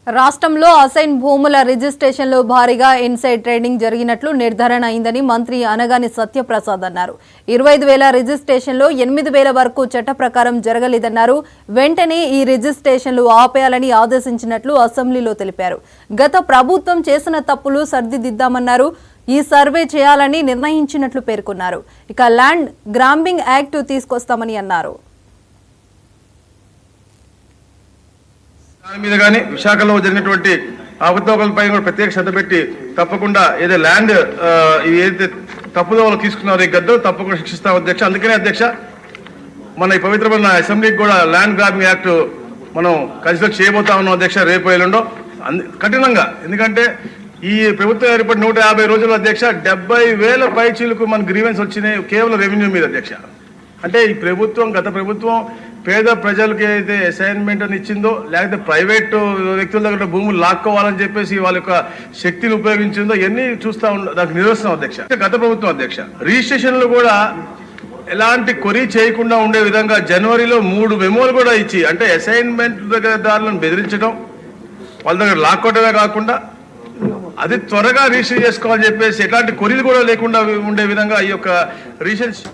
రాష్ట్రంలో అసైన్ భూముల రిజిస్ట్రేషన్లో భారీగా ఇన్సైడ్ ట్రేడింగ్ జరిగినట్లు నిర్ధారణ అయిందని మంత్రి అనగాని సత్యప్రసాద్ అన్నారు. 25,000 రిజిస్ట్రేషన్లో 8,000 వరకు చట్ట ప్రకారం జరగలేదన్నారు. వెంటనే ఈ రిజిస్ట్రేషన్లు ఆపేయాలని ఆదేశించినట్లు అసెంబ్లీలో తెలిపారు. గత ప్రభుత్వం చేసిన తప్పులు సరిదిద్దామన్నారు. ఈ సర్వే చేయాలని నిర్ణయించినట్లు పేర్కొన్నారు. ఇక ల్యాండ్ గ్రాంబింగ్ యాక్ట్ తీసుకొస్తామని అన్నారు. దాని మీద కానీ విశాఖలో జరిగినటువంటి అవకతవకలపై కూడా ప్రత్యేక శ్రద్ధ పెట్టి తప్పకుండా ఏదో ల్యాండ్ ఏదైతే తప్పుదోవలు తీసుకున్నారో ఈ గద్దు తప్పకుండా శిక్షిస్తాం అధ్యక్ష. అందుకనే అధ్యక్ష మన ఈ పవిత్రమైన అసెంబ్లీకి కూడా ల్యాండ్ గ్రాబింగ్ యాక్ట్ మనం కన్సిడర్ చేయబోతా ఉన్నాం అధ్యక్ష. రేపు ఎల్లుండో కఠినంగా, ఎందుకంటే ఈ ప్రభుత్వం ఏర్పడి 150 రోజుల అధ్యక్ష 70,000 పైచీలకు మన గ్రీవెన్స్ వచ్చినాయి కేవలం రెవెన్యూ మీద అధ్యక్ష. అంటే ఈ ప్రభుత్వం, గత ప్రభుత్వం పేద ప్రజలకు ఏదైతే అసైన్మెంట్ అని ఇచ్చిందో, లేకపోతే ప్రైవేటు వ్యక్తుల దగ్గర భూములు లాక్కోవాలని చెప్పేసి వాళ్ళ యొక్క శక్తిని ఉపయోగించిందో ఇవన్నీ చూస్తూ దానికి నిరసనం అధ్యక్ష. గత ప్రభుత్వం అధ్యక్ష రిజిస్ట్రేషన్లు కూడా ఎలాంటి కొరీ చేయకుండా ఉండే విధంగా జనవరిలో 3 మెమోలు కూడా ఇచ్చి, అంటే అసైన్మెంట్ దారులను బెదిరించడం, వాళ్ళ దగ్గర లాక్కోవడమే కాకుండా అది త్వరగా రిజిస్టర్ చేసుకోవాలని చెప్పేసి ఎట్లాంటి కొరీలు కూడా లేకుండా ఉండే విధంగా ఈ యొక్క రిజిస్ట్రేషన్